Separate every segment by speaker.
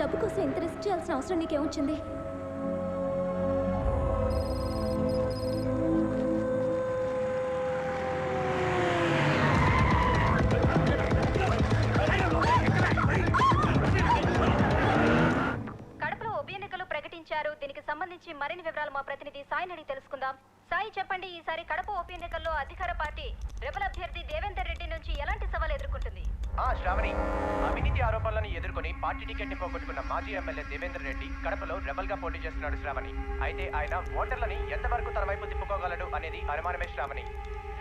Speaker 1: డబ్బు కోసం ఎంత రిస్క్ చేయాల్సిన అవసరం నీకేమొచ్చింది?
Speaker 2: కడపలో ఉప ఎన్నికలు ప్రకటించారు. దీనికి సంబంధించి మరిన్ని వివరాలు మా ప్రతినిధి సాయిని అడిగి తెలుసుకుందాం. సాయి, చెప్పండి, ఈసారి కడప ఉప ఎన్నికల్లో అధికార పార్టీ రెబల్ అభ్యర్థి దేవేందర్ రెడ్డి నుంచి ఎలాంటి సవాల్ ఎదుర్కొంటుంది?
Speaker 3: శ్రావణి, అవినీతి ఆరోపణలను ఎదుర్కొని పార్టీ టికెట్ ని పోగొట్టుకున్న మాజీ ఎమ్మెల్యే దేవేందర్ రెడ్డి కడపలో రెబల్ గా పోటీ చేస్తున్నాడు శ్రావణి. అయితే ఆయన ఓటర్లని ఎంతవరకు తన వైపు తిప్పుకోగలడు అనేది అనుమానమే శ్రావణి.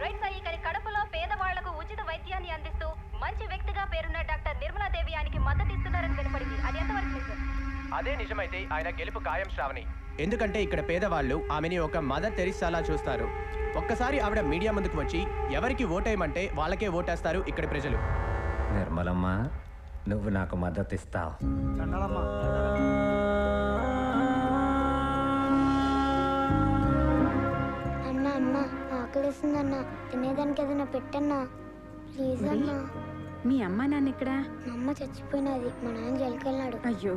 Speaker 2: రైట్ సాయి, కానీ కడపలో పేదవాళ్లకు ఉచిత వైద్యాన్ని అందిస్తూ మంచి వ్యక్తిగా పేరున్న డాక్టర్ నిర్మలాదేవి ఆయనకి మద్దతు ఇస్తున్నారని వినపడింది. అది ఎంతవరకు నిజం?
Speaker 3: అదే నిజమైతే ఆయన గెలుపు ఖాయం శ్రావణి. ఎందుకంటే ఇక్కడ పేదవాళ్ళు ఆమెని ఒక మదర్ తెరిసాలా చూస్తారు. ఒక్కసారి ఆవిడ మీడియా ముందుకు వచ్చి ఎవరికి ఓటేయమంటే వాళ్ళకే ఓటేస్తారు ఇక్కడి ప్రజలు.
Speaker 4: నిర్మలమ్మ, నువ్వు నాకు మద్దతు ఇస్తావు.
Speaker 5: అన్నా అన్నా ఆకలిస్తుందన్నా, తినేదానికి ఏదైనా పెట్టన్నా ప్లీజ్ అన్నా.
Speaker 6: మీ అమ్మ నాన్న ఎక్కడా?
Speaker 5: మా అమ్మ చచ్చిపోయినది, మా నాన్న జైలుకెళ్ళాడు.
Speaker 6: అయ్యో,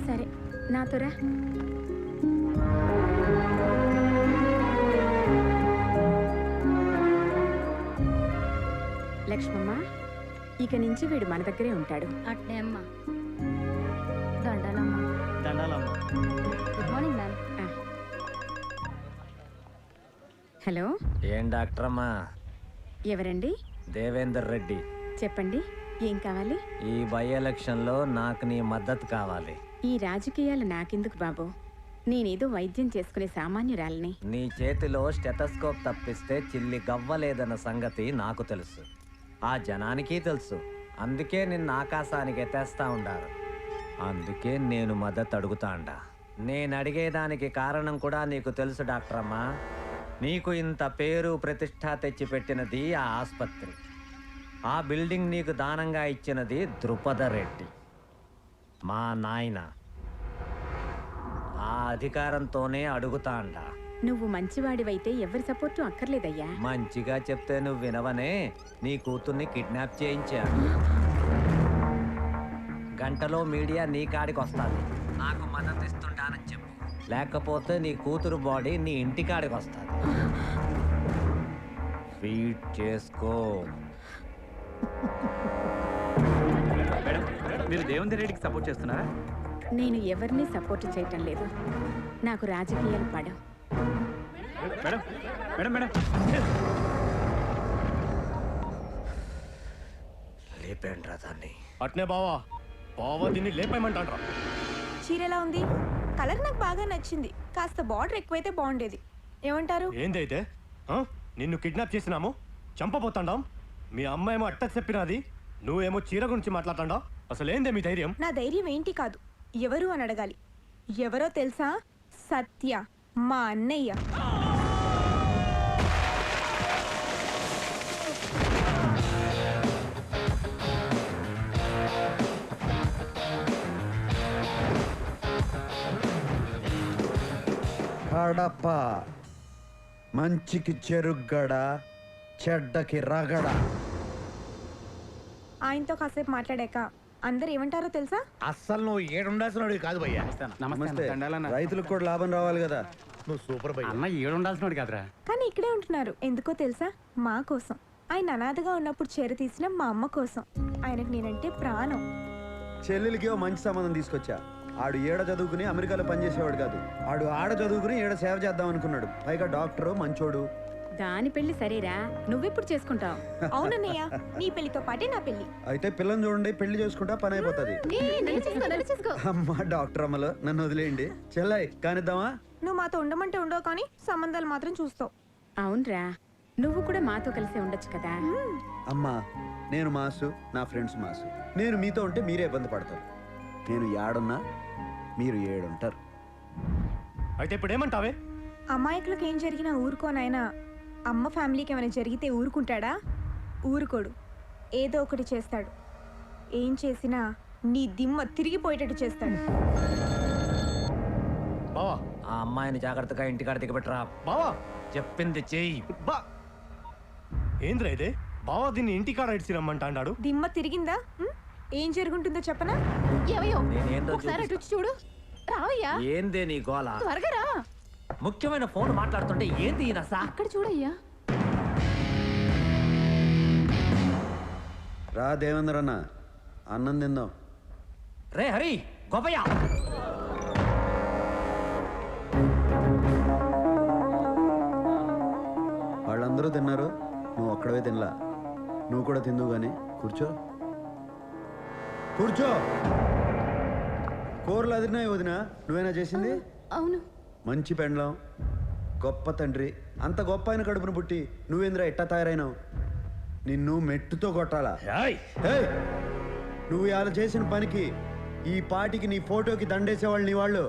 Speaker 6: సరే నాతోరా. లక్ష్మమ్మ, ఇక నుంచి వీడు మన దగ్గరే ఉంటాడు.
Speaker 1: అట్నే అమ్మా. దండాలమ్మా.
Speaker 7: దండాలమ్మా.
Speaker 1: Good morning ma'am.
Speaker 6: హలో,
Speaker 4: ఏం డాక్టర్ అమ్మా?
Speaker 6: ఎవరండి?
Speaker 4: దేవేందర్ రెడ్డి.
Speaker 6: చెప్పండి, ఏం కావాలి?
Speaker 4: ఈ బై ఎలక్షన్లో నాకు నీ మద్దతు కావాలి.
Speaker 6: ఈ రాజకీయాలు నాకెందుకు బాబు? నేనేదో వైద్యం చేసుకునే సామాన్యురాలని.
Speaker 4: నీ చేతిలో స్టెథోస్కోప్ తప్పిస్తే చిల్లి గవ్వలేదన్న సంగతి నాకు తెలుసు, ఆ జనానికి తెలుసు. అందుకే నిన్ను ఆకాశానికి ఎత్తేస్తా ఉండారు. అందుకే నేను మద్దతు అడుగుతాండా. నేను అడిగేదానికి కారణం కూడా నీకు తెలుసు డాక్టర్ అమ్మా. నీకు ఇంత పేరు ప్రతిష్ట తెచ్చిపెట్టినది ఆ ఆసుపత్రి, ఆ బిల్డింగ్ నీకు దానంగా ఇచ్చినది ద్రుపద రెడ్డి, మా నాయన. ఆ అధికారంతోనే అడుగుతాండా.
Speaker 6: నువ్వు మంచివాడివైతే ఎవరి సపోర్టు అక్కర్లేదయ్యా.
Speaker 4: మంచిగా చెప్తే నువ్వు వినవనే నీ కూతుర్ని కిడ్నాప్ చేయించా. గంటలో మీడియా నీ కాడికి వస్తుంది, నాకు మద్దతు ఇస్తుంటానని చెప్పు. లేకపోతే నీ కూతురు బాడీ నీ ఇంటి కాడికి వస్తుంది. ఫీడ్ చేసుకో.
Speaker 7: మీరు దేవేందర్ రెడ్డికి సపోర్ట్ చేస్తున్నారా?
Speaker 6: నేను ఎవరిని సపోర్ట్ చేయటం లేదు. నాకు రాజకీయాలు పడవు.
Speaker 7: మేడం మేడం మేడం
Speaker 4: లేపేండ్రా దాన్ని.
Speaker 8: అట్నే బావా, బావా దీన్ని లేపేయమంటాడ్రా.
Speaker 9: చీర ఎలా ఉంది? కలర్ నాకు బాగా నచ్చింది, కాస్త బార్డర్ ఎక్కువైతే బాగుండేది. ఏమంటారు?
Speaker 8: ఏందైతే నిన్ను కిడ్నాప్ చేసినాము, చంపబోతాండాం. మీ అమ్మ ఏమో అట్ట చెప్పినది, నువ్వేమో చీర గురించి మాట్లాడతాండా. అసలు ఏందే మీ ధైర్యం?
Speaker 9: నా ధైర్యం ఏంటి కాదు, ఎవరు అని అడగాలి. ఎవరో తెలుసా? సత్య, మా అన్నయ్య.
Speaker 10: కడప మంచికి చెరుగ్గడ, చెడ్డకి రగడ.
Speaker 9: ఆయనతో కాసేపు మాట్లాడాక అందరు ఏమంటారో తెలుసా?
Speaker 11: అస్సలు నువ్వు ఏడుండాల్సినోడు కాదు భయ్యా.
Speaker 7: నమస్తే.
Speaker 10: రైతులకు కూడా లాభం రావాలి కదా.
Speaker 11: నువ్వు సూపర్ భయ్యా.
Speaker 7: అన్న ఏడుండాల్సినోడు కాదురా.
Speaker 9: కానీ ఇక్కడే ఉంటున్నారు. ఎందుకో తెలుసా? మా కోసం. ఆయన అనాథగా ఉన్నప్పుడు చీర తీసిన మా అమ్మ కోసం. ఆయనకు నేనంటే ప్రాణం.
Speaker 10: చెల్లెలికి ఓ మంచి సంబంధం తీసుకొచ్చా. ఆడు ఏడ చదువుకుని అమెరికాలో పనిచేసేవాడు కాదు, ఆడు ఆడ చదువుకుని ఏడ సేవ చేద్దాం అనుకున్నాడు. పైగా డాక్టరు, మంచోడు.
Speaker 6: దాని పెళ్లి సరేరా, నువ్వెప్పుడు చేసుకుంటావు?
Speaker 9: అవునన్నయ్య, నీ పెళ్లితో పాటే నా పెళ్లి.
Speaker 10: అయితే పిల్లని చూడండి, పెళ్లి చేసుకుంటా పని అయిపోతుంది. అమ్మా డాక్టర్ అమ్మలో నన్ను వదిలేయండి. చెల్లయ్ కానిద్దామా?
Speaker 9: నువ్వు మాతో ఉండమంటే ఉండవు, కానీ సంబంధాలు మాత్రం చూస్తావు.
Speaker 6: అవునరా, నువ్వు కూడా మాతో కలిసి ఉండొచ్చు కదా.
Speaker 10: అమ్మా, నేను మాసు, నా ఫ్రెండ్స్ మాసు. నేను మీతో ఉంటే మీరే ఇబ్బంది పడతారు. నేను ఏడున్నా మీరు ఏడుంటారు.
Speaker 8: అయితే ఇప్పుడు ఏమంటావే?
Speaker 9: అమాయకులకు ఏం జరిగినా ఊరుకోనైనా అమ్మ ఫ్యామిలీకి ఏమైనా జరిగితే ఊరుకుంటాడా? ఊరుకోడు. ఏదో ఒకటి చేస్తాడు. ఏం చేసినా నీ దిమ్మ తిరిగిపోయేటట్టు చేస్తాడు.
Speaker 8: బావా,
Speaker 4: ఆ అమ్మాయిని జాగ్రత్తగా ఇంటికాడ దిగబెట్టరా.
Speaker 8: బావా
Speaker 4: చెప్పింది చెయ్యి.
Speaker 8: బా ఏంద్రా ఇదే? బావా దీన్ని ఇంటికాడ ఇడిచి రమ్మంటాడు.
Speaker 9: దిమ్మ తిరిగిందా? ఏం జరుగుంటుందో చెప్పనా?
Speaker 6: ఏవయ్యో
Speaker 4: నేనేందో
Speaker 6: ఒకసారి అటు వచ్చి చూడు. రావయ్యా,
Speaker 4: ఏందే నీ గోల?
Speaker 6: త్వరగా రా.
Speaker 4: ముఖ్యమైన ఫోన్ మాట్లాడుతుంటే ఏంది ఈ నస?
Speaker 6: అక్కడ చూడయ్యా.
Speaker 10: రా దేవేంద్ర అన్న, అన్నం తిందాం.
Speaker 4: రే హరి, గోపయ్య,
Speaker 10: వాళ్ళందరూ తిన్నారు, నువ్వు ఒక్కడవే తినలా. నువ్వు కూడా తిందువు కానీ కూర్చో. కూర్చో. కూరలు అదిరినాయి వదినా, నువ్వేనా చేసింది?
Speaker 6: అవును.
Speaker 10: మంచి పెండ్లం, గొప్ప తండ్రి. అంత గొప్ప ఆయన కడుపును పుట్టి నువ్వేంద్రా ఎట్టా తయారైనావు? నిన్ను మెట్టుతో కొట్టాలా?
Speaker 11: ఏయ్!
Speaker 10: ఏయ్! నువ్వు ఇలా చేసిన పనికి ఈ పాటికి నీ ఫోటోకి దండేసేవాళ్ళు నీ వాళ్ళు.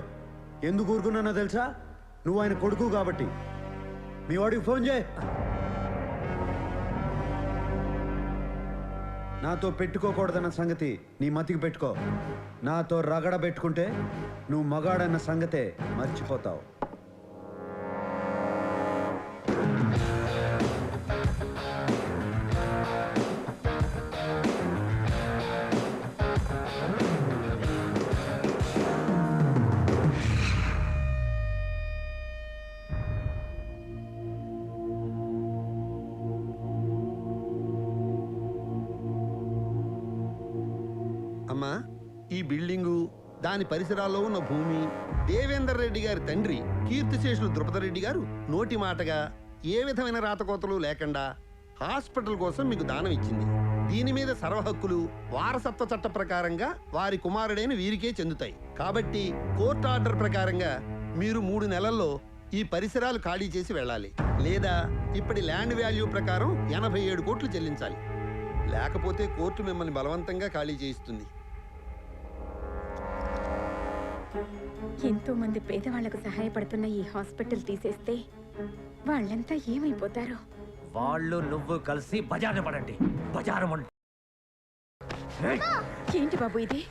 Speaker 10: ఎందుకు ఊరుకున్నానో తెలుసా? నువ్వు ఆయన కొడుకు కాబట్టి. మీ వాడికి ఫోన్ చేయి. నాతో పెట్టుకోకూడదన్న సంగతి నీ మతికి పెట్టుకో. నాతో రగడ పెట్టుకుంటే నువ్వు మగాడన్న సంగతే మర్చిపోతావు.
Speaker 12: అమ్మా, ఈ బిల్డింగు, దాని పరిసరాల్లో ఉన్న భూమి దేవేందర్ రెడ్డి గారి తండ్రి కీర్తిశేషులు ద్రుపదరెడ్డి గారు నోటి మాటగా ఏ విధమైన రాతకోతలు లేకుండా హాస్పిటల్ కోసం మీకు దానం ఇచ్చింది. దీని మీద సర్వ హక్కులు వారసత్వ చట్ట ప్రకారంగా వారి కుమారుడైన వీరికే చెందుతాయి. కాబట్టి కోర్టు ఆర్డర్ ప్రకారంగా మీరు 3 నెలల్లో ఈ పరిసరాలు ఖాళీ చేసి వెళ్ళాలి. లేదా ఇప్పటి ల్యాండ్ వాల్యూ ప్రకారం 87 కోట్లు చెల్లించాలి. లేకపోతే కోర్టు మిమ్మల్ని బలవంతంగా ఖాళీ చేయిస్తుంది.
Speaker 6: ఎంతో మంది పేదవాళ్లకు సహాయపడుతున్న ఈ హాస్పిటల్ తీసేస్తే వాళ్ళంతా ఏమైపోతారో.
Speaker 4: వాళ్ళు నువ్వు కలిసి బజారు పడండి. బజారు
Speaker 6: ఏంటి బాబు ఇది?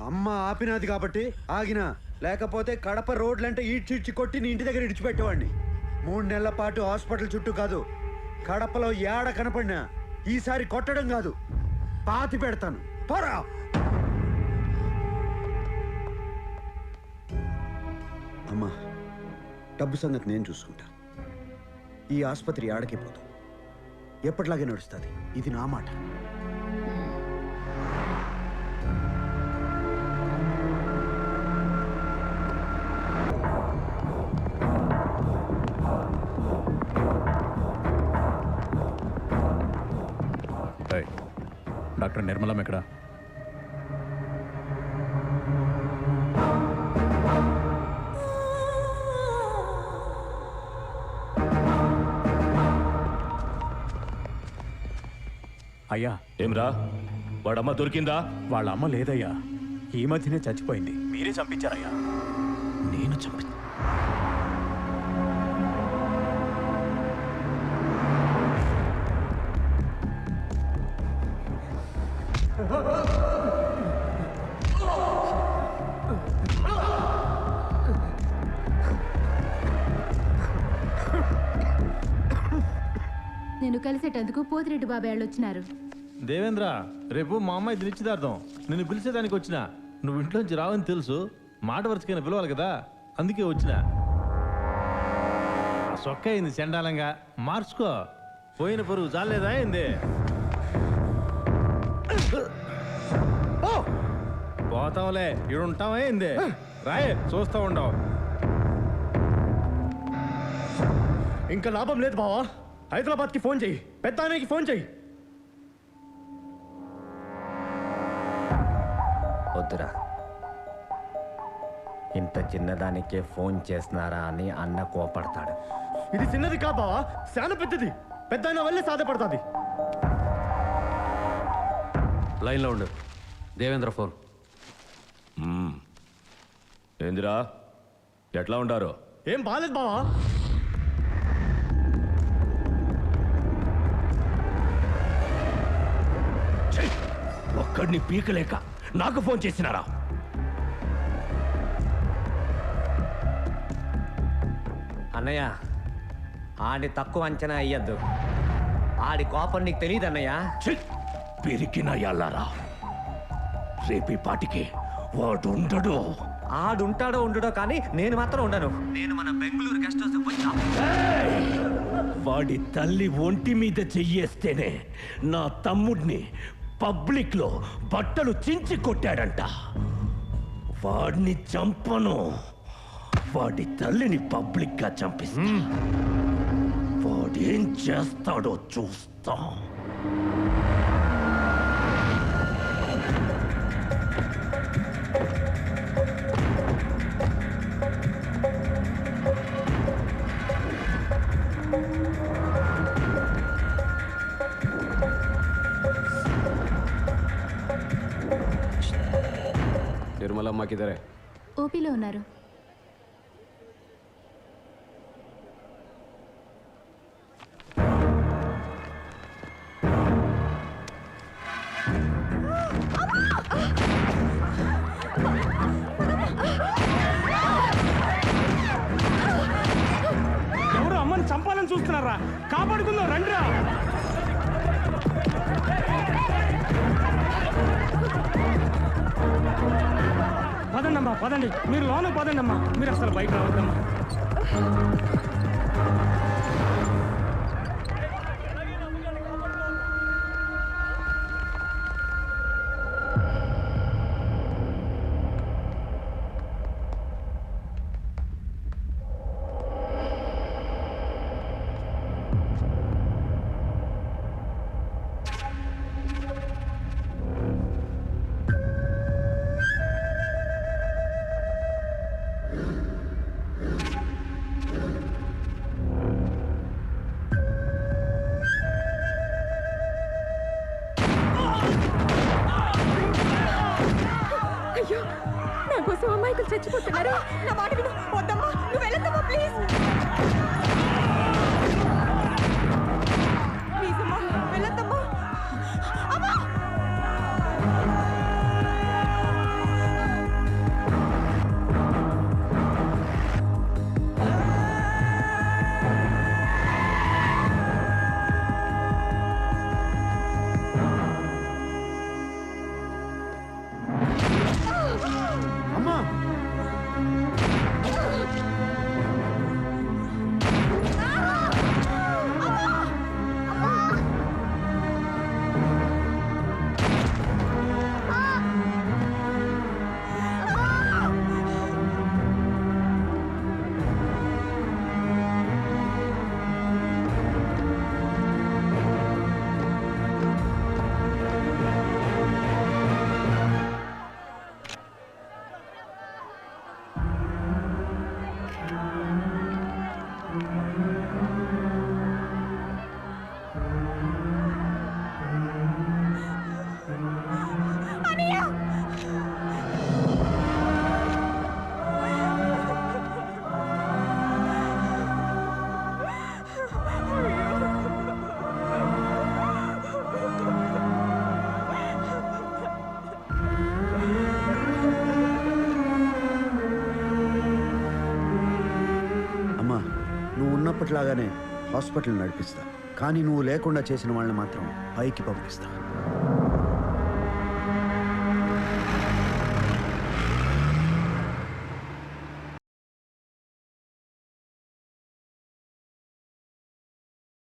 Speaker 10: అమ్మ ఆపినది కాబట్టి ఆగినా, లేకపోతే కడప రోడ్లంటే ఈడ్చిడ్చి కొట్టి నీ ఇంటి దగ్గర ఇడిచిపెట్టేవాడిని. 3 నెలల పాటు హాస్పిటల్ చుట్టూ కాదు, కడపలో ఏడ కనపడినా ఈసారి కొట్టడం కాదు, పాతి పెడతాను. పోరా. అమ్మా, డబ్బు సంగతి నేను చూసుకుంటా. ఈ ఆసుపత్రి ఆడకే పోదు, ఎప్పటిలాగే నడుస్తుంది. ఇది నా మాట.
Speaker 7: డాక్టర్ నిర్మలం ఎక్కడ? అయ్యా.
Speaker 8: ఏమ్రా, వాడమ్మ దొరికిందా?
Speaker 7: వాళ్ళ అమ్మ లేదయ్యా, ఈ మధ్యనే చచ్చిపోయింది. మీరే చంపించారయ్యా.
Speaker 8: నేను చంపి
Speaker 6: నేను కలిసేటందుకు పోతిరెడ్డి బాబాయ్ వాళ్ళు వచ్చినారు.
Speaker 13: దేవేంద్ర, రేపు మా అమ్మాయి నిశ్చితార్థం. నిన్ను పిలిచేదానికి వచ్చిన. నువ్వు ఇంట్లోంచి రావని తెలుసు, మాట వరుసకైనా పిలవాలి కదా, అందుకే వచ్చిన. ఆ సొక్క అయింది చండాలంగా, మార్చుకో. పోయిన పరుగు చాలేదా అయింది? పోతావులే, ఇడుంటావా అయింది? రాయే, చూస్తా ఉండవు.
Speaker 8: ఇంకా లాభం లేదు బావా. హైదరాబాద్కి ఫోన్ చెయ్యి, పెద్ద ఆయనకి ఫోన్ చెయ్యి.
Speaker 4: వద్దురా, ఇంత చిన్నదానికే ఫోన్ చేస్తున్నారా అని అన్న కోపడతాడు.
Speaker 8: ఇది చిన్నది కా బావా, చాలా పెద్దది. పెద్ద అయినా వెళ్ళి సాధ్యపడుతుంది.
Speaker 14: లైన్లో ఉండు. దేవేంద్ర ఫోన్.
Speaker 15: ఏందిరా ఎట్లా ఉంటారు?
Speaker 8: ఏం బాలేదు బావా.
Speaker 15: ఒక్కడిని పీకలేక నాకు ఫోన్ చేసినారా?
Speaker 4: అన్నయ్య, ఆడి తక్కువ అంచనా అయ్యద్దు. ఆడి కోపం నీకు తెలియదు అన్నయ్య.
Speaker 15: పిరికిన ఎల్లారా, రేపీ పాటికి వాడు ఉండడు.
Speaker 4: ఆడుంటాడో ఉండడో కానీ నేను మాత్రం ఉండను. నేను మన బెంగళూరు గెస్ట్ హౌస్ పోయి
Speaker 15: వాడి తల్లి ఒంటి మీద చెయ్యేస్తేనే నా తమ్ముడిని పబ్లిక్ లో బట్టలు చించి కొట్టాడంట. వాడిని చంపను, వాడి తల్లిని పబ్లిక్ గా చంపిస్తా. వాడేం చేస్తాడో చూస్తా.
Speaker 14: నిర్మలమ్మ కిదరే?
Speaker 1: ఓపీలో ఉన్నారు.
Speaker 8: ఎవరు అమ్మని చంపాలని చూస్తున్నారా? కాపాడుకుందాం రండిరా. పదండమ్మా, పదండి. మీరు లోన పదండమ్మా, మీరు అసలు బయట రావద్దమ్మా.
Speaker 6: అయ్యో, నా కోసం అమ్మాయికులు చచ్చిపోతున్నారు. నా మాట విను. వద్దమ్మా, నువ్వు వెళ్ళొద్దమ్మా, ప్లీజ్. ప్లీజ్ అమ్మా, వెళ్ళొద్దమ్మా. అమ్మా!
Speaker 10: అమ్మా! అమ్మా, నువ్వు ఉన్నప్పటిలాగానే హాస్పిటల్ నడిపిస్తా, కానీ నువ్వు లేకుండా చేసిన వాళ్ళని మాత్రం పైకి పంపిస్తా.